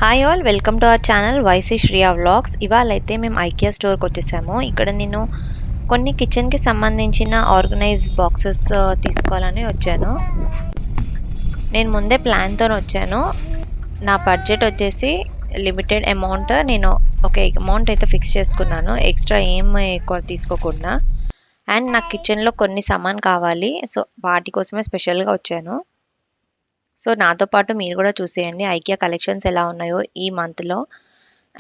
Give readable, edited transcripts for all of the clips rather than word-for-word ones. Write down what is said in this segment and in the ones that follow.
Hi all welcome to our channel వైసీ Shriya vlogs. ఇవాళైతే మేము ఐకియా స్టోర్కి వచ్చేసాము. ఇక్కడ నేను కొన్ని కిచెన్కి సంబంధించిన ఆర్గనైజ్ బాక్సెస్ తీసుకోవాలని వచ్చాను. నేను ముందే ప్లాన్తో వచ్చాను. నా బడ్జెట్ వచ్చేసి లిమిటెడ్ అమౌంట్. నేను ఒక అమౌంట్ అయితే ఫిక్స్ చేసుకున్నాను, ఎక్స్ట్రా ఏం ఎక్కువ తీసుకోకుండా. అండ్ నాకు కిచెన్లో కొన్ని సామాన్ కావాలి, సో వాటి కోసమే స్పెషల్గా వచ్చాను. సో నాతో పాటు మీరు కూడా చూసేయండి ఐకియా కలెక్షన్స్ ఎలా ఉన్నాయో ఈ మంత్లో.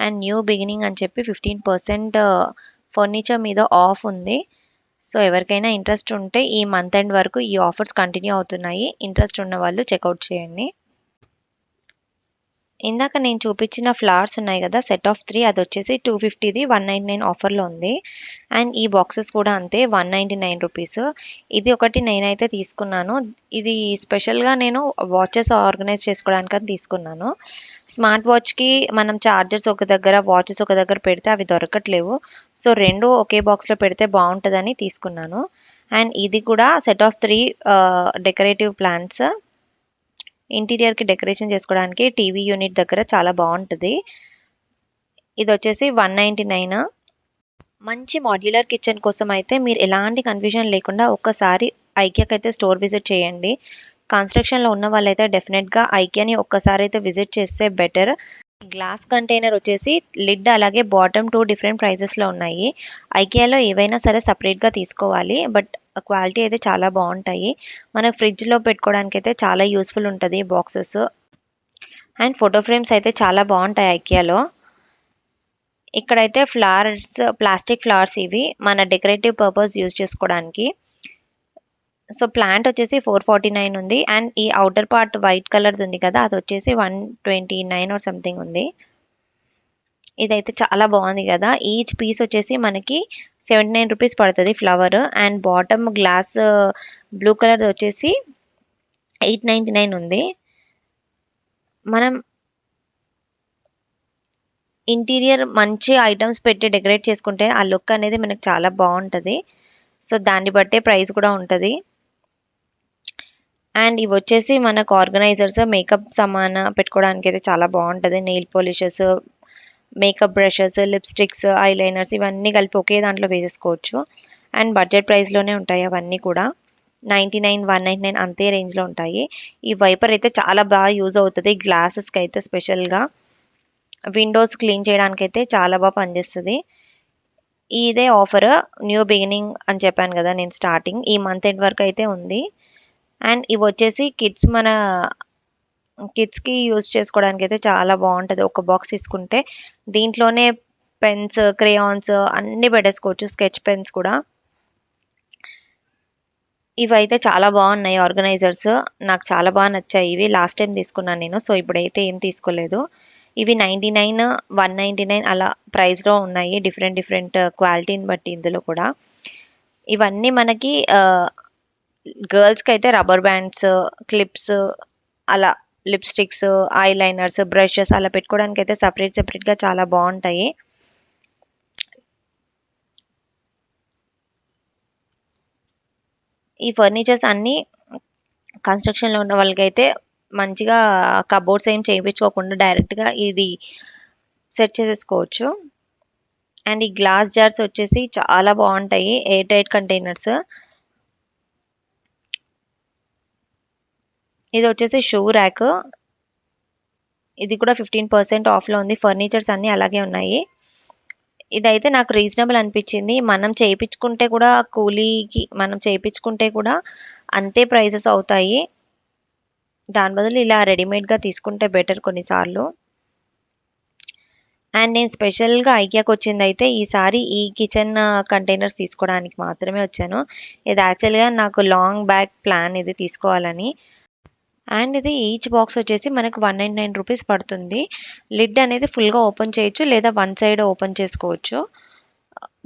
అండ్ న్యూ బిగినింగ్ అని చెప్పి 15% ఫర్నిచర్ మీద ఆఫ్ ఉంది. సో ఎవరికైనా ఇంట్రెస్ట్ ఉంటే ఈ మంత్ ఎండ్ వరకు ఈ ఆఫర్స్ కంటిన్యూ అవుతున్నాయి. ఇంట్రెస్ట్ ఉన్న వాళ్ళు చెక్అవుట్ చేయండి. ఇందాక నేను చూపించిన ఫ్లవర్స్ ఉన్నాయి కదా, సెట్ ఆఫ్ 3, అది వచ్చేసి 250ది 199 ఆఫర్లో ఉంది. అండ్ ఈ బాక్సెస్ కూడా అంతే 199 రూపీస్. ఇది ఒకటి నేనైతే తీసుకున్నాను. ఇది స్పెషల్గా నేను వాచెస్ ఆర్గనైజ్ చేసుకోవడానికని తీసుకున్నాను. స్మార్ట్ వాచ్కి మనం చార్జర్స్ ఒక దగ్గర, వాచెస్ ఒక దగ్గర పెడితే అవి దొరకట్లేవు. సో రెండు ఒకే బాక్స్లో పెడితే బాగుంటుందని తీసుకున్నాను. అండ్ ఇది కూడా సెట్ ఆఫ్ 3 డెకరేటివ్ ప్లాంట్స్. ఇంటీరియర్కి డెకరేషన్ చేసుకోవడానికి టీవీ యూనిట్ దగ్గర చాలా బాగుంటుంది. ఇది వచ్చేసి 199. మంచి మాడ్యులర్ కిచెన్ కోసం అయితే మీరు ఎలాంటి కన్ఫ్యూజన్ లేకుండా ఒక్కసారి ఐకియాకి అయితే స్టోర్ విజిట్ చేయండి. కన్స్ట్రక్షన్లో ఉన్న వాళ్ళైతే డెఫినెట్గా ఐకియాని ఒక్కసారి అయితే విజిట్ చేస్తే బెటర్. గ్లాస్ కంటైనర్ వచ్చేసి లిడ్ అలాగే బాటమ్ 2 డిఫరెంట్ ప్రైజెస్లో ఉన్నాయి. ఐకియాలో ఏవైనా సరే సపరేట్గా తీసుకోవాలి, బట్ క్వాలిటీ అయితే చాలా బాగుంటాయి. మన ఫ్రిడ్జ్లో పెట్టుకోవడానికి అయితే చాలా యూస్ఫుల్ ఉంటుంది బాక్సెస్. అండ్ ఫోటో ఫ్రేమ్స్ అయితే చాలా బాగుంటాయి ఐకియాలో. ఇక్కడైతే ఫ్లవర్స్, ప్లాస్టిక్ ఫ్లవర్స్, ఇవి మన డెకరేటివ్ పర్పస్ యూజ్ చేసుకోవడానికి. సో ప్లాంట్ వచ్చేసి 449 ఉంది. అండ్ ఈ అవుటర్ పార్ట్ వైట్ కలర్ది ఉంది కదా, అది వచ్చేసి 129 ఆర్ సంథింగ్ ఉంది. ఇదైతే చాలా బాగుంది కదా. ఈచ్ పీస్ వచ్చేసి మనకి 79 రూపీస్ పడుతుంది flower. And bottom glass blue colour వచ్చేసి 899 ఉంది. మనం ఇంటీరియర్ మంచి ఐటమ్స్ పెట్టి డెకరేట్ చేసుకుంటే ఆ లుక్ అనేది మనకు చాలా బాగుంటుంది. సో దాన్ని బట్టే ప్రైస్ కూడా ఉంటుంది. అండ్ ఇవి వచ్చేసి మనకు ఆర్గనైజర్స్, మేకప్ సామాన్ పెట్టుకోవడానికి అయితే చాలా బాగుంటుంది. Nail polishes, makeup brushes, lipsticks, eyeliners ఇవన్నీ కలిపి ఒకే దాంట్లో వేసేసుకోవచ్చు. అండ్ బడ్జెట్ ప్రైస్లోనే ఉంటాయి అవన్నీ కూడా. 99, 199 అంతే రేంజ్లో ఉంటాయి. ఈ వైపర్ అయితే చాలా బాగా యూజ్ అవుతుంది గ్లాసెస్కి అయితే. స్పెషల్గా విండోస్ క్లీన్ చేయడానికి అయితే చాలా బాగా పనిచేస్తుంది. ఇదే ఆఫర్ న్యూ బిగినింగ్ అని చెప్పాను కదా నేను స్టార్టింగ్, ఈ మంత్ ఎండ్ వరకు అయితే ఉంది. అండ్ ఇవి వచ్చేసి కిడ్స్కి యూజ్ చేసుకోవడానికి అయితే చాలా బాగుంటుంది. ఒక బాక్స్ తీసుకుంటే దీంట్లోనే పెన్స్, క్రేయాన్స్ అన్నీ పెట్టేసుకోవచ్చు, స్కెచ్ పెన్స్ కూడా. ఇవైతే చాలా బాగున్నాయి ఆర్గనైజర్స్, నాకు చాలా బాగా నచ్చాయి. ఇవి లాస్ట్ టైం తీసుకున్నాను నేను, సో ఇప్పుడైతే ఏం తీసుకోలేదు. ఇవి 99, 199 అలా ప్రైస్లో ఉన్నాయి, డిఫరెంట్ డిఫరెంట్ క్వాలిటీని బట్టి ఇందులో కూడా. ఇవన్నీ మనకి గర్ల్స్కి అయితే రబ్బర్ బ్యాండ్స్, క్లిప్స్, అలా లిప్స్టిక్స్, ఐలైనర్స్, బ్రషెస్ అలా పెట్టుకోవడానికి అయితే సపరేట్గా చాలా బాగుంటాయి. ఈ ఫర్నిచర్స్ అన్నీ కన్స్ట్రక్షన్లో ఉన్న వాళ్ళకైతే మంచిగా కబోర్డ్స్ ఏం చేయించుకోకుండా డైరెక్ట్గా ఇది సెట్ చేసేసుకోవచ్చు. అండ్ ఈ గ్లాస్ జార్స్ వచ్చేసి చాలా బాగుంటాయి, ఎయిర్ టైట్ కంటైనర్స్. ఇది వచ్చేసి షూ ర్యాక్, ఇది కూడా 15% ఆఫ్లో ఉంది. ఫర్నిచర్స్ అన్నీ అలాగే ఉన్నాయి. ఇదైతే నాకు రీజనబుల్ అనిపించింది. మనం చేయించుకుంటే కూడా కూలీకి మనం చేయించుకుంటే కూడా అంతే ప్రైజెస్ అవుతాయి. దాని బదులు ఇలా రెడీమేడ్గా తీసుకుంటే బెటర్ కొన్నిసార్లు. అండ్ నేను స్పెషల్గా ఐకియాకి వచ్చింది అయితే ఈసారి ఈ కిచెన్ కంటైనర్స్ తీసుకోవడానికి మాత్రమే వచ్చాను. ఇది యాక్చువల్గా నాకు లాంగ్ బ్యాక్ ప్లాన్ ఇది తీసుకోవాలని. అండ్ ఇది ఈచ్ బాక్స్ వచ్చేసి మనకు 199 రూపీస్ పడుతుంది. లిడ్ అనేది ఫుల్గా ఓపెన్ చేయొచ్చు లేదా వన్ సైడ్ ఓపెన్ చేసుకోవచ్చు.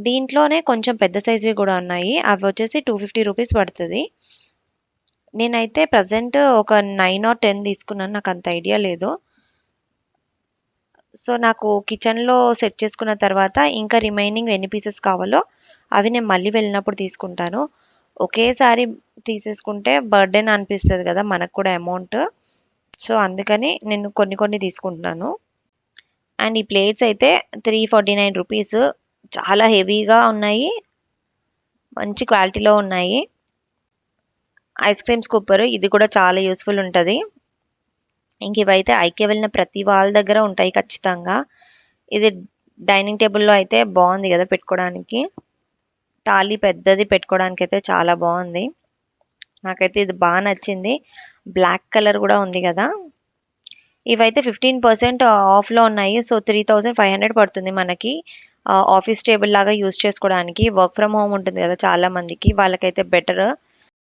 దీంట్లోనే కొంచెం పెద్ద సైజ్వి కూడా ఉన్నాయి, అవి వచ్చేసి 250 రూపీస్ పడుతుంది. నేనైతే ప్రజెంట్ ఒక 9 ఆర్ 10 తీసుకున్నాను, నాకు అంత ఐడియా లేదు. సో నాకు కిచెన్లో సెట్ చేసుకున్న తర్వాత ఇంకా రిమైనింగ్ ఎన్ని పీసెస్ కావాలో అవి నేను మళ్ళీ వెళ్ళినప్పుడు తీసుకుంటాను. ఒకేసారి తీసేసుకుంటే బర్డెన్ అనిపిస్తుంది కదా మనకు కూడా అమౌంట్. సో అందుకని నేను కొన్ని కొన్ని తీసుకుంటున్నాను. అండ్ ఈ ప్లేట్స్ అయితే 349 రూపీస్. చాలా హెవీగా ఉన్నాయి, మంచి క్వాలిటీలో ఉన్నాయి. ఐస్ క్రీమ్ స్కూపర్, ఇది కూడా చాలా యూస్ఫుల్ ఉంటుంది. ఇంక ఇవైతే ఐకే వెళ్ళిన ప్రతి వాళ్ళ దగ్గర ఉంటాయి ఖచ్చితంగా. ఇది డైనింగ్ టేబుల్లో అయితే బాగుంది కదా పెట్టుకోవడానికి. తాళి పెద్దది పెట్టుకోవడానికి అయితే చాలా బాగుంది. నాకైతే ఇది బాగా నచ్చింది. బ్లాక్ కలర్ కూడా ఉంది కదా. ఇవైతే 15% ఆఫ్లో ఉన్నాయి. సో 3500 పడుతుంది మనకి. ఆఫీస్ టేబుల్ లాగా యూస్ చేసుకోవడానికి. వర్క్ ఫ్రమ్ హోమ్ ఉంటుంది కదా చాలా మందికి, వాళ్ళకైతే బెటర్.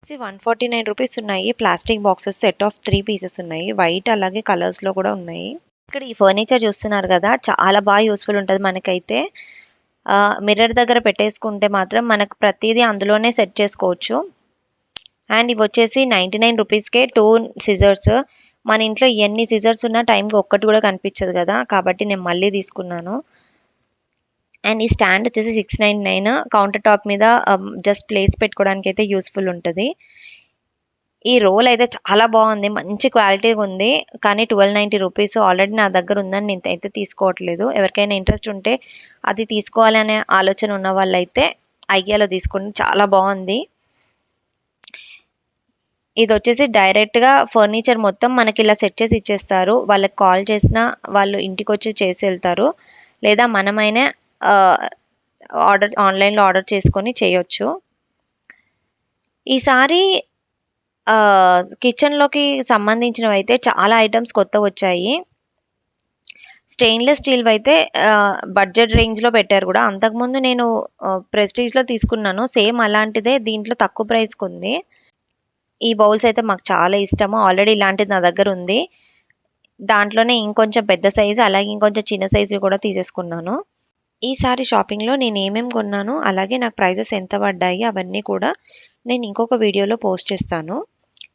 149 రూపీస్ ఉన్నాయి. Plastic boxes set of 3 pieces ఉన్నాయి. వైట్ అలాగే కలర్స్లో కూడా ఉన్నాయి. ఇక్కడ ఈ ఫర్నిచర్ చూస్తున్నారు కదా, చాలా బాగా యూస్ఫుల్ ఉంటుంది మనకైతే. మిర్రర్ దగ్గర పెట్టేసుకుంటే మాత్రం మనకు ప్రతిదీ అందులోనే సెట్ చేసుకోవచ్చు. అండ్ ఇవి వచ్చేసి 99 రూపీస్కే 2 సిజర్స్. మన ఇంట్లో ఎన్ని సిజర్స్ ఉన్నా టైంకి ఒక్కటి కూడా కనిపించదు కదా, కాబట్టి నేను మళ్ళీ తీసుకున్నాను. అండ్ ఈ స్టాండ్ వచ్చేసి 699. కౌంటర్ టాప్ మీద జస్ట్ ప్లేస్ పెట్టుకోవడానికి అయితే యూస్ఫుల్ ఉంటుంది. ఈ రోల్ అయితే చాలా బాగుంది, మంచి క్వాలిటీగా ఉంది. కానీ 1290 రూపీస్. ఆల్రెడీ నా దగ్గర ఉందని నేను అయితే తీసుకోవట్లేదు. ఎవరికైనా ఇంట్రెస్ట్ ఉంటే అది తీసుకోవాలనే ఆలోచన ఉన్న వాళ్ళైతే ఐకియాలో తీసుకోండి, చాలా బాగుంది. ఇది వచ్చేసి డైరెక్ట్గా ఫర్నిచర్ మొత్తం మనకి ఇలా సెట్ చేసి ఇచ్చేస్తారు. వాళ్ళకి కాల్ చేసినా వాళ్ళు ఇంటికి వచ్చి చేసి వెళ్తారు, లేదా మనమైనా ఆన్లైన్లో ఆర్డర్ చేసుకొని చేయొచ్చు. ఈసారి కిచెన్లోకి సంబంధించినవి అయితే చాలా ఐటమ్స్ కొత్త వచ్చాయి. స్టెయిన్లెస్ స్టీల్ అయితే బడ్జెట్ రేంజ్లో పెట్టారు కూడా. అంతకుముందు నేను ప్రెస్టీజ్లో తీసుకున్నాను, సేమ్ అలాంటిదే దీంట్లో తక్కువ ప్రైస్కి ఉంది. ఈ బౌల్స్ అయితే మాకు చాలా ఇష్టము. ఆల్రెడీ ఇలాంటిది నా దగ్గర ఉంది. దాంట్లోనే ఇంకొంచెం పెద్ద సైజు అలాగే ఇంకొంచెం చిన్న సైజు కూడా తీసేసుకున్నాను. ఈసారి షాపింగ్లో నేను ఏమేమి కొన్నాను అలాగే నాకు ప్రైజెస్ ఎంత పడ్డాయి అవన్నీ కూడా నేను ఇంకొక వీడియోలో పోస్ట్ చేస్తాను.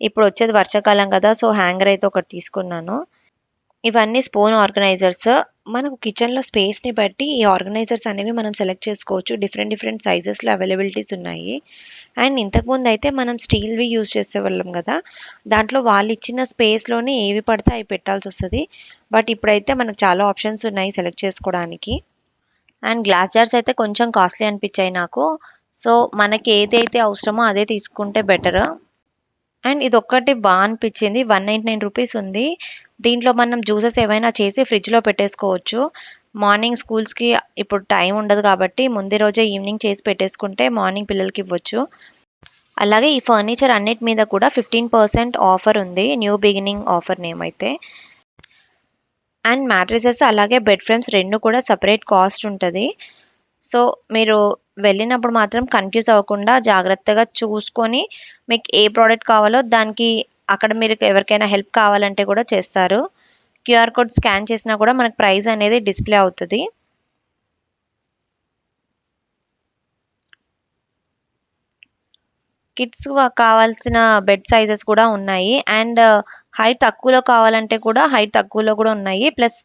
ఇప్పుడు వచ్చేది వర్షాకాలం కదా, సో హ్యాంగర్ అయితే ఒకటి తీసుకున్నాను. ఇవన్నీ స్పూన్ ఆర్గనైజర్స్. మనకు కిచెన్లో స్పేస్ని బట్టి ఈ ఆర్గనైజర్స్ అనేవి మనం సెలెక్ట్ చేసుకోవచ్చు. డిఫరెంట్ సైజెస్లో అవైలబిలిటీస్ ఉన్నాయి. అండ్ ఇంతకుముందు అయితే మనం స్టీల్వి యూజ్ చేసేవాళ్ళం కదా, దాంట్లో వాళ్ళు ఇచ్చిన స్పేస్లోనే ఏవి పడితే అవి పెట్టాల్సి వస్తుంది. బట్ ఇప్పుడైతే మనకు చాలా ఆప్షన్స్ ఉన్నాయి సెలెక్ట్ చేసుకోవడానికి. అండ్ గ్లాస్ జార్స్ అయితే కొంచెం కాస్ట్లీ అనిపించాయి నాకు. సో మనకి ఏదైతే అవసరమో అదే తీసుకుంటే బెటర్. అండ్ ఇది ఒక్కటి బాగా అనిపించింది. 199 రూపీస్ ఉంది. దీంట్లో మనం జ్యూసెస్ ఏవైనా చేసి ఫ్రిడ్జ్లో పెట్టేసుకోవచ్చు. మార్నింగ్ స్కూల్స్కి ఇప్పుడు టైం ఉండదు కాబట్టి ముందు రోజే ఈవినింగ్ చేసి పెట్టేసుకుంటే మార్నింగ్ పిల్లలకి ఇవ్వచ్చు. అలాగే ఈ ఫర్నిచర్ అన్నిటి మీద కూడా 15% ఆఫర్ ఉంది. న్యూ బిగినింగ్ ఆఫర్ నేమ్ అయితే. అండ్ మ్యాట్రిసెస్ అలాగే బెడ్ ఫ్రేమ్స్ రెండు కూడా సపరేట్ కాస్ట్ ఉంటుంది. సో మీరు వెళ్ళినప్పుడు మాత్రం కన్ఫ్యూజ్ అవ్వకుండా జాగ్రత్తగా చూసుకొని మీకు ఏ ప్రోడక్ట్ కావాలో దానికి అక్కడ మీరు ఎవరికైనా హెల్ప్ కావాలంటే కూడా చేస్తారు. క్యూఆర్ కోడ్ స్కాన్ చేసినా కూడా మనకు ప్రైస్ అనేది డిస్ప్లే అవుతుంది. కిడ్స్ కావాల్సిన బెడ్ సైజెస్ కూడా ఉన్నాయి. అండ్ హైట్ తక్కువలో కావాలంటే కూడా హైట్ తక్కువలో కూడా ఉన్నాయి. ప్లస్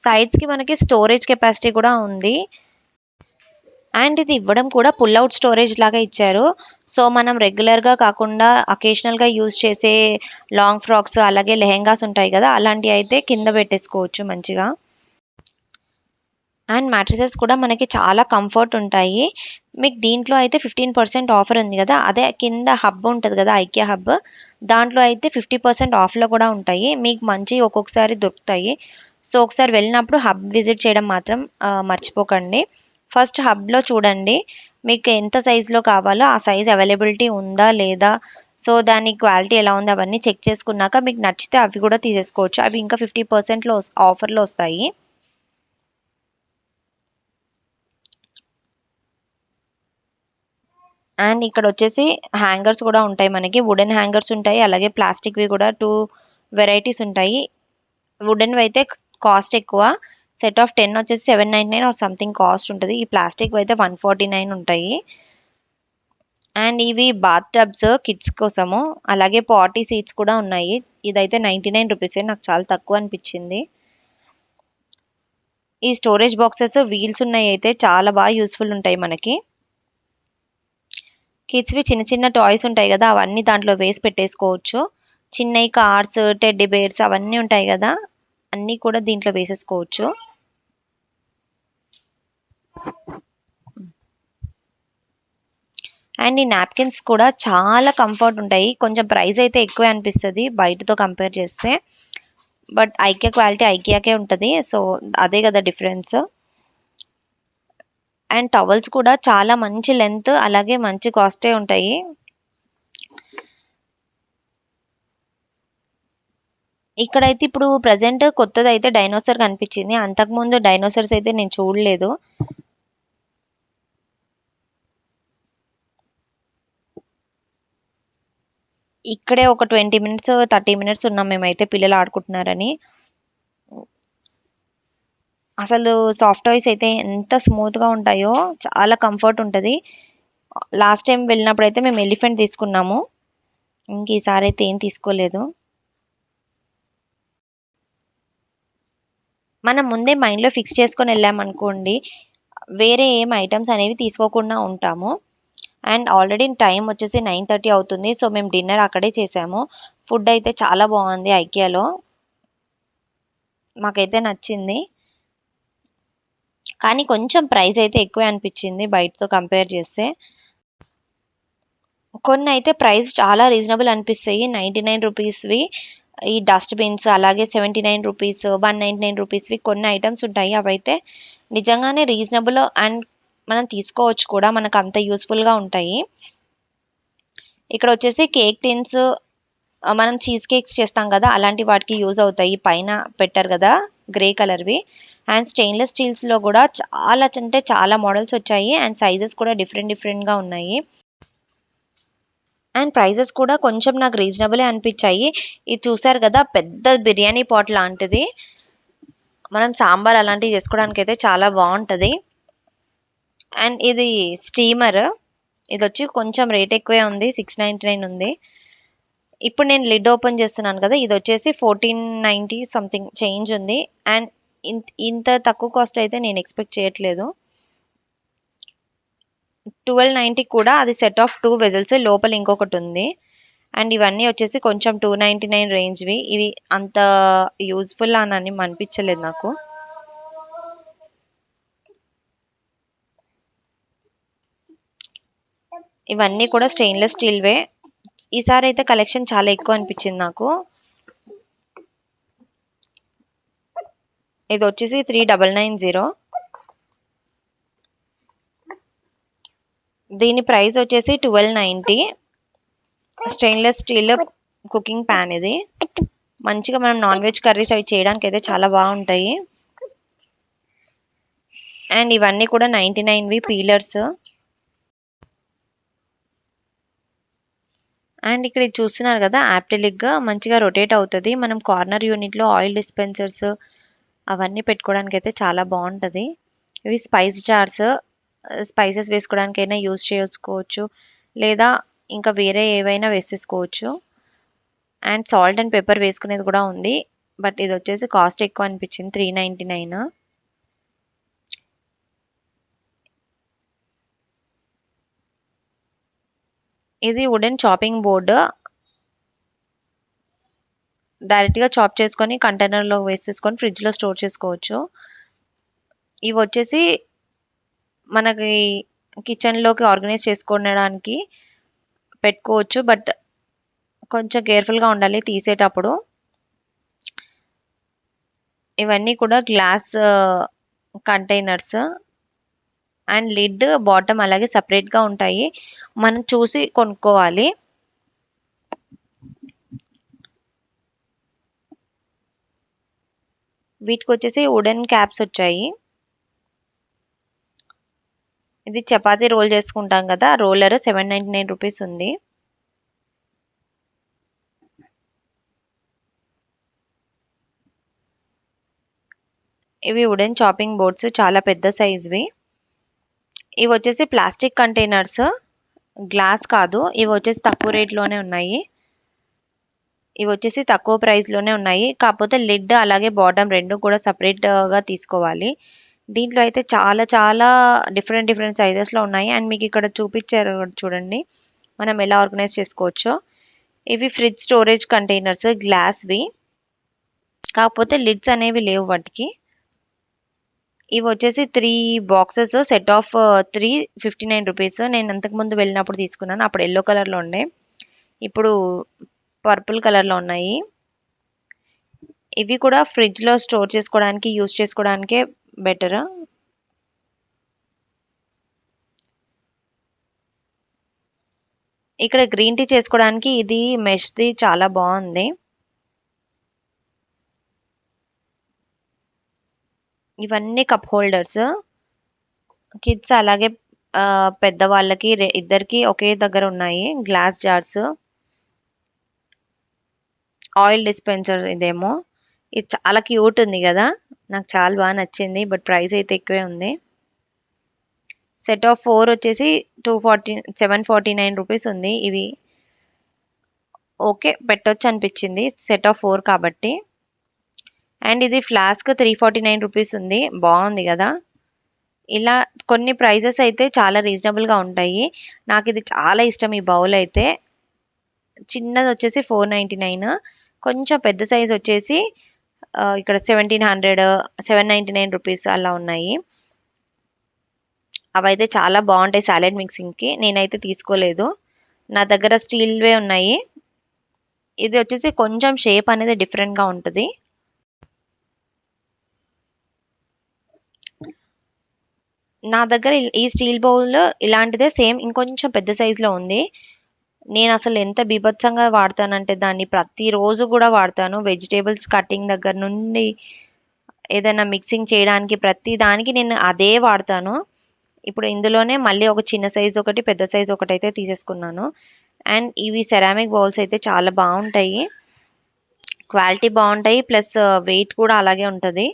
సైడ్స్కి మనకి స్టోరేజ్ కెపాసిటీ కూడా ఉంది. అండ్ ఇది ఇవ్వడం కూడా పుల్ అవుట్ స్టోరేజ్ లాగా ఇచ్చారు. సో మనం రెగ్యులర్గా కాకుండా అకేషనల్గా యూజ్ చేసే లాంగ్ ఫ్రాక్స్ అలాగే లెహెంగాస్ ఉంటాయి కదా, అలాంటివి అయితే కింద పెట్టేసుకోవచ్చు మంచిగా. అండ్ మ్యాట్రిసెస్ కూడా మనకి చాలా కంఫర్ట్ ఉంటాయి. మీకు దీంట్లో అయితే 15% ఆఫర్ ఉంది కదా, అదే కింద హబ్ ఉంటుంది కదా ఐకియా హబ్, దాంట్లో అయితే 50% ఆఫ్లో కూడా ఉంటాయి. మీకు మంచి ఒక్కొక్కసారి దొరుకుతాయి. సో ఒకసారి వెళ్ళినప్పుడు హబ్ విజిట్ చేయడం మాత్రం మర్చిపోకండి. ఫస్ట్ హబ్లో చూడండి మీకు ఎంత సైజులో కావాలో ఆ సైజ్ అవైలబిలిటీ ఉందా లేదా, సో దాని క్వాలిటీ ఎలా ఉంది అవన్నీ చెక్ చేసుకున్నాక మీకు నచ్చితే అవి కూడా తీసేసుకోవచ్చు. అవి ఇంకా 50%లో ఆఫర్లో వస్తాయి. అండ్ ఇక్కడ వచ్చేసి హ్యాంగర్స్ కూడా ఉంటాయి మనకి. వుడెన్ హ్యాంగర్స్ ఉంటాయి అలాగే ప్లాస్టిక్వి కూడా 2 వెరైటీస్ ఉంటాయి. వుడెన్వి అయితే కాస్ట్ ఎక్కువ. సెట్ ఆఫ్ 10 వచ్చేసి 799 ఆర్ సంథింగ్ కాస్ట్ ఉంటుంది. ఈ ప్లాస్టిక్ అయితే 149 ఉంటాయి. అండ్ ఇవి బాత్ టబ్స్ కిడ్స్ కోసము. అలాగే పాటీ సీట్స్ కూడా ఉన్నాయి. ఇదైతే 99 రూపీసే, నాకు చాలా తక్కువ అనిపించింది. ఈ స్టోరేజ్ బాక్సెస్ వీల్స్ ఉన్నాయి అయితే చాలా బాగా యూస్ఫుల్ ఉంటాయి మనకి. కిడ్స్వి చిన్న చిన్న టాయ్స్ ఉంటాయి కదా, అవన్నీ దాంట్లో వేసి పెట్టేసుకోవచ్చు. చిన్నవి కార్స్ టెడ్డీ బేర్స్ అవన్నీ ఉంటాయి కదా, అన్నీ కూడా దీంట్లో వేసేసుకోవచ్చు. అండ్ ఈ నాప్కిన్స్ కూడా చాలా కంఫర్ట్ ఉంటాయి. కొంచెం ప్రైస్ అయితే ఎక్కువే అనిపిస్తది బయటతో కంపేర్ చేస్తే. బట్ ఐకియా క్వాలిటీ ఐకియాకే ఉంటది. సో అదే కదా డిఫరెన్స్. అండ్ టవల్స్ కూడా చాలా మంచి లెంత్ అలాగే మంచి కాస్టే ఉంటాయి. ఇక్కడైతే ఇప్పుడు ప్రెజెంట్ కొత్తదైతే డైనోసార్ కనిపించింది. అంతకుముందు డైనోసార్స్ అయితే నేను చూడలేదు. ఇక్కడే ఒక 20 మినిట్స్ 30 మినిట్స్ ఉన్నాం మేమైతే పిల్లలు ఆడుకుంటున్నారని. అసలు సాఫ్ట్ టాయ్స్ అయితే ఎంత స్మూత్గా ఉంటాయో చాలా కంఫర్ట్ ఉంటుంది. లాస్ట్ టైం వెళ్ళినప్పుడు అయితే మేము ఎలిఫెంట్ తీసుకున్నాము. ఇంక ఈసారి అయితే ఏం తీసుకోలేదు. మనం ముందే మైండ్లో ఫిక్స్ చేసుకొని వెళ్ళామనుకోండి, వేరే ఏం ఐటమ్స్ అనేవి తీసుకోకుండా ఉంటాము. అండ్ ఆల్రెడీ టైం వచ్చేసి 9:30 అవుతుంది. సో మేము డిన్నర్ అక్కడే చేసాము. ఫుడ్ అయితే చాలా బాగుంది ఐకియాలో. మాకైతే నచ్చింది. కానీ కొంచెం ప్రైస్ అయితే ఎక్కువే అనిపించింది బయటతో కంపేర్ చేస్తే. కొన్ని అయితే ప్రైస్ చాలా రీజనబుల్ అనిపిస్తాయి. 99 రూపీస్వి ఈ డస్ట్‌బిన్స్ అలాగే 79 రూపీస్, 199 రూపీస్వి కొన్ని ఐటమ్స్ ఉంటాయి. అవైతే నిజంగానే రీజనబుల్ అండ్ మనం తీసుకోవచ్చు కూడా. మనకు అంత యూజ్‌ఫుల్‌గా ఉంటాయి. ఇక్కడ వచ్చేసి కేక్ టిన్స్ మనం చీజ్ కేక్స్ చేస్తాం కదా! అలాంటి వాటికి యూజ్ అవుతాయి. పైన పెట్టారు కదా! గ్రే కలర్‌వి. అండ్ స్టెయిన్‌లెస్ స్టీల్స్‌లో కూడా చాలా అంటే చాలా మోడల్స్ వచ్చాయి. అండ్ సైజెస్ కూడా డిఫరెంట్ డిఫరెంట్‌గా ఉన్నాయి. అండ్ ప్రైజెస్ కూడా కొంచెం నాకు రీజనబులే అనిపించాయి. ఇది చూసారు కదా! పెద్ద బిర్యానీ పాట్ లాంటిది. మనం సాంబార్ అలాంటివి చేసుకోవడానికైతే చాలా బావుంటది. అండ్ ఇది స్టీమర్. ఇదొచ్చి కొంచెం రేట్ ఎక్కువే ఉంది. 699 ఉంది. ఇప్పుడు నేను లిడ్ ఓపెన్ చేస్తున్నాను కదా! ఇదొచ్చేసి 1490 సంథింగ్ చేంజ్ ఉంది. అండ్ ఇంత తక్కువ కాస్ట్ అయితే నేను ఎక్స్‌పెక్ట్ చేయట్లేదు. 1290 కూడా అది సెట్ ఆఫ్ 2 వెసెల్స్ లోపల ఇంకొకటుంది. అండ్ ఇవన్నీ వచ్చేసి కొంచెం 299 రేంజ్‌వి. ఇవి అంత యూజ్‌ఫుల్ అని అనిపించలేదు నాకు. ఇవన్నీ కూడా స్టెయిన్‌లెస్ స్టీల్‌వే. ఈసారి అయితే కలెక్షన్ చాలా ఎక్కువ అనిపించింది నాకు. ఇదొచ్చేసి 3990. దీని ప్రైస్ వచ్చేసి 1290. స్టెయిన్‌లెస్ స్టీల్ కుకింగ్ పాన్ ఇది. మంచిగా మనం నాన్ వెజ్ కర్రీస్ అవి చేయడానికైతే చాలా బాగుంటాయి. అండ్ ఇవన్నీ కూడా 99వి పీలర్స్. అండ్ ఇక్కడ ఇది చూస్తున్నారు కదా! యాప్టిలిక్ మంచిగా రొటేట్ అవుతది. మనం కార్నర్ యూనిట్‌లో ఆయిల్ డిస్పెన్సర్స్ అవన్నీ పెట్టుకోవడానికైతే చాలా బాగుంటది. ఇవి స్పైస్ జార్స్. స్పైసెస్ వేసుకోవడానికైనా యూజ్ చేసుకోవచ్చు. లేదా ఇంకా వేరే ఏవైనా వేసేసుకోవచ్చు. అండ్ సాల్ట్ అండ్ పెప్పర్ వేసుకునేది కూడా ఉంది. బట్ ఇది వచ్చేసి కాస్ట్ ఎక్కువ అనిపించింది 399. ఇది వుడెన్ చాపింగ్ బోర్డ్. డైరెక్ట్‌గా చాప్ చేసుకొని కంటైనర్‌లో వేసేసుకొని ఫ్రిడ్జ్‌లో స్టోర్ చేసుకోవచ్చు. ఇవి వచ్చేసి మనకి కిచెన్‌లోకి ఆర్గనైజ్ చేసుకోవడానికి పెట్టుకోవచ్చు. బట్ కొంచెం కేర్‌ఫుల్‌గా ఉండాలి తీసేటప్పుడు. ఇవన్నీ కూడా glass containers. And lid, bottom అలాగే సెపరేట్‌గా ఉంటాయి. మనం చూసి కొనుక్కోవాలి. వీటికొచ్చేసి వుడెన్ క్యాప్స్ వచ్చాయి. ఇది చపాతీ రోల్ చేసుకుంటాం కదా! రోలర్ 799 రూపీస్ ఉంది. ఇవి వుడెన్ చాపింగ్ బోర్డ్స్ చాలా పెద్ద సైజ్‌వి. ఇవి వచ్చేసి ప్లాస్టిక్ కంటైనర్స్. గ్లాస్ కాదు. ఇవి వచ్చేసి తక్కువ రేట్‌లోనే ఉన్నాయి. ఇవి వచ్చేసి తక్కువ ప్రైస్‌లోనే ఉన్నాయి. కాకపోతే లిడ్ అలాగే బాటమ్ 2 కూడా సెపరేట్‌గా తీసుకోవాలి. దీంట్లో అయితే చాలా చాలా డిఫరెంట్ డిఫరెంట్ సైజెస్‌లో ఉన్నాయి. అండ్ మీకు ఇక్కడ చూపించారు చూడండి. మనం ఎలా ఆర్గనైజ్ చేసుకోవచ్చో. ఇవి ఫ్రిడ్జ్ స్టోరేజ్ కంటైనర్స్ గ్లాస్‌వి. కాకపోతే లిడ్స్ అనేవి లేవు వాటికి. ఇవి వచ్చేసి 3 బాక్సెస్ సెట్ ఆఫ్ 3 59 రూపీస్. నేను అంతకుముందు వెళ్ళినప్పుడు తీసుకున్నాను. అప్పుడు యెల్లో కలర్‌లో ఉండే. ఇప్పుడు పర్పుల్ కలర్‌లో ఉన్నాయి. ఇవి కూడా ఫ్రిడ్జ్‌లో స్టోర్ చేసుకోవడానికి, యూజ్ చేసుకోవడానికే బెటర్. ఇక్కడ గ్రీన్ టీ చేసుకోవడానికి ఇది మెష్‌ది చాలా బాగుంది. ఇవన్నీ కప్ హోల్డర్స్. కిడ్స్ అలాగే పెద్దవాళ్ళకి ఇద్దరికి ఒకే దగ్గర ఉన్నాయి. Glass jars. ఆయిల్ డిస్పెన్సర్ ఇదేమో. ఇది చాలా క్యూట్ ఉంది కదా! నాకు చాలా బాగా నచ్చింది. బట్ ప్రైస్ అయితే ఎక్కువే ఉంది. సెట్ ఆఫ్ 4 వచ్చేసి 749 రూపీస్ ఉంది. ఇవి ఓకే పెట్టొచ్చు అనిపించింది. సెట్ ఆఫ్ 4 కాబట్టి. అండ్ ఇది ఫ్లాస్క్ 349 రూపీస్ ఉంది. బాగుంది కదా! ఇలా కొన్ని ప్రైజెస్ అయితే చాలా రీజనబుల్‌గా ఉంటాయి. నాకు ఇది చాలా ఇష్టం ఈ బౌల్ అయితే. చిన్నది వచ్చేసి 499, కొంచెం పెద్ద సైజ్ వచ్చేసి ఇక్కడ 1700, 799 రూపీస్ అలా ఉన్నాయి. అవైతే చాలా బాగుంటాయి సాలెడ్ మిక్సింగ్‌కి. నేనైతే తీసుకోలేదు. నా దగ్గర స్టీల్‌వే ఉన్నాయి. ఇది వచ్చేసి కొంచెం షేప్ అనేది డిఫరెంట్‌గా ఉంటది. నా దగ్గర ఈ స్టీల్ బౌల్ ఇలాంటిదే సేమ్ ఇంకొంచెం పెద్ద సైజులో ఉంది. నేను అసలు ఎంత బీభత్సంగా వాడతానంటే దాన్ని ప్రతిరోజు కూడా వాడతాను. వెజిటేబుల్స్ కటింగ్ దగ్గర నుండి ఏదైనా మిక్సింగ్ చేయడానికి ప్రతి దానికి నేను అదే వాడతాను. ఇప్పుడు ఇందులోనే మళ్ళీ ఒక చిన్న సైజ్ ఒకటి, పెద్ద సైజ్ ఒకటైతే తీసేసుకున్నాను. అండ్ ఇవి సెరామిక్ బౌల్స్ అయితే చాలా బాగుంటాయి. క్వాలిటీ బాగుంటాయి. ప్లస్ వెయిట్ కూడా అలాగే ఉంటది.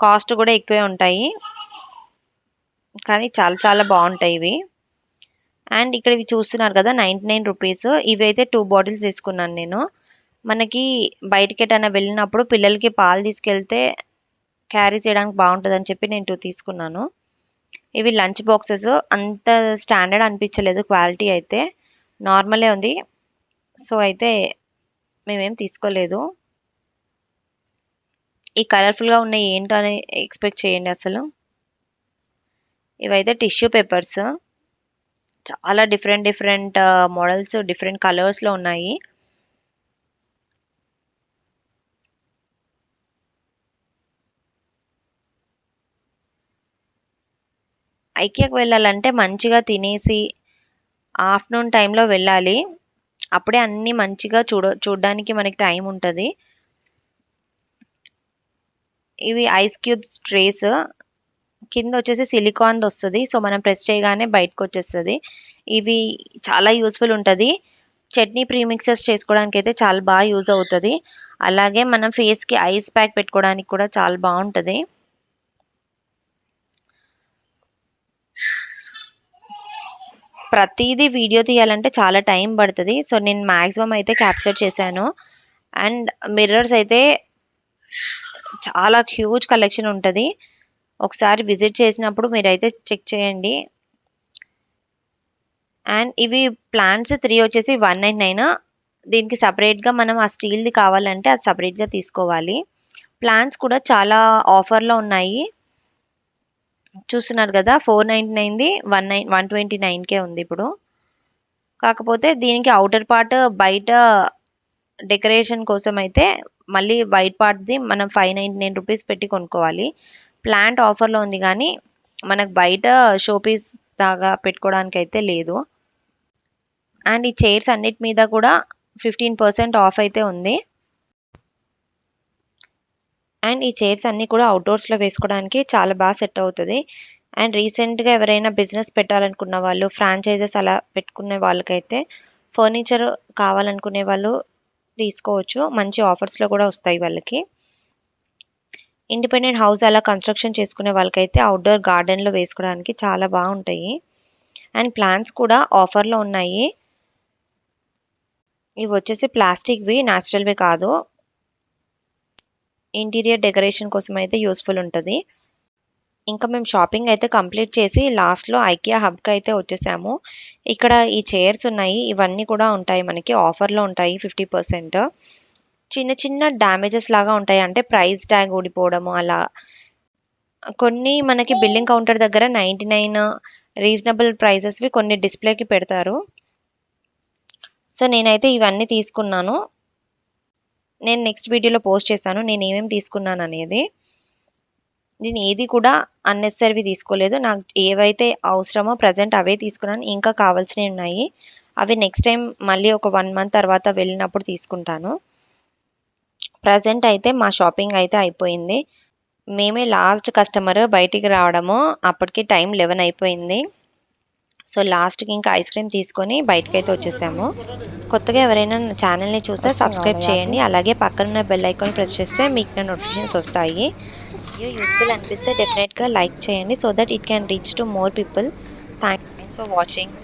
కాస్ట్ కూడా ఎక్కువే ఉంటాయి. కానీ చాలా చాలా బాగుంటాయి ఇవి. అండ్ ఇక్కడ ఇవి చూస్తున్నారు కదా 99 రూపీస్. ఇవి అయితే 2 బాటిల్స్ తీసుకున్నాను నేను. మనకి బయటికి ఎటైనా వెళ్ళినప్పుడు పిల్లలకి పాలు తీసుకెళ్తే క్యారీ చేయడానికి బాగుంటుందని చెప్పి నేను 2 తీసుకున్నాను. ఇవి లంచ్ బాక్సెస్. అంత స్టాండర్డ్ అనిపించలేదు. క్వాలిటీ అయితే నార్మలే ఉంది. సో అయితే మేమేం తీసుకోలేదు. ఈ కలర్ఫుల్గా ఉన్నాయి ఏంటో అని ఎక్స్పెక్ట్ చేయండి అసలు. ఇవైతే టిష్యూ పేపర్స్. చాలా డిఫరెంట్ డిఫరెంట్ మోడల్స్, డిఫరెంట్ కలర్స్లో ఉన్నాయి. ఐకియాకి వెళ్ళాలంటే మంచిగా తినేసి ఆఫ్టర్నూన్ టైంలో వెళ్ళాలి. అప్పుడే అన్నీ మంచిగా చూడడానికి మనకి టైం ఉంటుంది. ఇవి ఐస్ క్యూబ్స్ ట్రేస్. కింద వచ్చేసి సిలికాన్ వస్తుంది. సో మనం ప్రెస్ చేయగానే బయటకు వచ్చేస్తుంది. ఇవి చాలా యూస్ఫుల్ ఉంటుంది. చట్నీ ప్రీమిక్సెస్ చేసుకోవడానికి అయితే చాలా బాగా యూజ్ అవుతుంది. అలాగే మనం ఫేస్కి ఐస్ ప్యాక్ పెట్టుకోవడానికి కూడా చాలా బాగుంటుంది. ప్రతిదీ వీడియో తీయాలంటే చాలా టైం పడుతుంది. సో నేను మ్యాక్సిమం అయితే క్యాప్చర్ చేశాను. అండ్ మిర్రర్స్ అయితే చాలా హ్యూజ్ కలెక్షన్ ఉంటుంది. ఒకసారి విజిట్ చేసినప్పుడు మీరైతే చెక్ చేయండి. అండ్ ఇవి ప్లాంట్స్ 3 వచ్చేసి 199. దీనికి సపరేట్గా మనం ఆ స్టీల్ది కావాలంటే అది సపరేట్గా తీసుకోవాలి. ప్లాంట్స్ కూడా చాలా ఆఫర్లో ఉన్నాయి. చూస్తున్నారు కదా 499ది 129కే ఉంది ఇప్పుడు. కాకపోతే దీనికి అవుటర్ పార్ట్ బయట డెకరేషన్ కోసం అయితే మళ్ళీ వైట్ పార్ట్ది మనం 599 రూపీస్ పెట్టి కొనుక్కోవాలి. ప్లాంట్ ఆఫర్లో ఉంది కానీ మనకు బయట షోపీస్ దాకా పెట్టుకోవడానికి అయితే లేదు. అండ్ ఈ చైర్స్ అన్నిటి మీద కూడా 15% ఆఫ్ అయితే ఉంది. అండ్ ఈ చైర్స్ అన్నీ కూడా అవుట్డోర్స్లో వేసుకోవడానికి చాలా బాగా సెట్ అవుతుంది. అండ్ రీసెంట్గా ఎవరైనా బిజినెస్ పెట్టాలనుకున్న వాళ్ళు, ఫ్రాంచైజెస్ అలా పెట్టుకునే వాళ్ళకైతే ఫర్నిచర్ కావాలనుకునే వాళ్ళు తీసుకోవచ్చు. మంచి ఆఫర్స్లో కూడా వస్తాయి వాళ్ళకి. ఇండిపెండెంట్ హౌస్ అలా కన్స్ట్రక్షన్ చేసుకునే వాళ్ళకైతే అవుట్డోర్ గార్డెన్లో వేసుకోవడానికి చాలా బాగుంటాయి. అండ్ ప్లాంట్స్ కూడా ఆఫర్లో ఉన్నాయి. ఇవి వచ్చేసి ప్లాస్టిక్వి, న్యాచురల్వి కాదు. ఇంటీరియర్ డెకరేషన్ కోసం అయితే యూస్ఫుల్ ఉంటుంది. ఇంకా మేము షాపింగ్ అయితే కంప్లీట్ చేసి లాస్ట్లో ఐకియా హబ్కి అయితే వచ్చేసాము. ఇక్కడ ఈ చైర్స్ ఉన్నాయి. ఇవన్నీ కూడా ఉంటాయి మనకి ఆఫర్లో ఉంటాయి 50%. చిన్న చిన్న డ్యామేజెస్ లాగా ఉంటాయి. అంటే ప్రైస్ ట్యాగ్ ఊడిపోవడము అలా. కొన్ని మనకి బిల్లింగ్ కౌంటర్ దగ్గర 99 రీజనబుల్ ప్రైజెస్వి కొన్ని డిస్ప్లేకి పెడతారు. సో నేనైతే ఇవన్నీ తీసుకున్నాను. నేను నెక్స్ట్ వీడియోలో పోస్ట్ చేస్తాను నేను ఏమేమి తీసుకున్నాను అనేది. నేను ఏది కూడా అన్నెసెసరీవి తీసుకోలేదు. నాకు ఏవైతే అవసరమో ప్రజెంట్ అవే తీసుకున్నాను. ఇంకా కావాల్సినవి ఉన్నాయి. అవి నెక్స్ట్ టైం మళ్ళీ ఒక 1 మంత్ తర్వాత వెళ్ళినప్పుడు తీసుకుంటాను. ప్రజెంట్ అయితే మా షాపింగ్ అయితే అయిపోయింది. మేమే లాస్ట్ కస్టమర్ బయటికి రావడము. అప్పటికి టైం 11 అయిపోయింది. సో లాస్ట్కి ఇంకా ఐస్ క్రీమ్ తీసుకొని బయటకైతే వచ్చేసాము. కొత్తగా ఎవరైనా నా ఛానల్ని చూస్తే సబ్స్క్రైబ్ చేయండి. అలాగే పక్కనున్న బెల్ ఐకాన్ ప్రెస్ చేస్తే మీకు నా నోటిఫికేషన్స్ వస్తాయి. వీడియో యూస్ఫుల్ అనిపిస్తే డెఫినెట్గా లైక్ చేయండి so that it can reach to more people. Thanks for watching.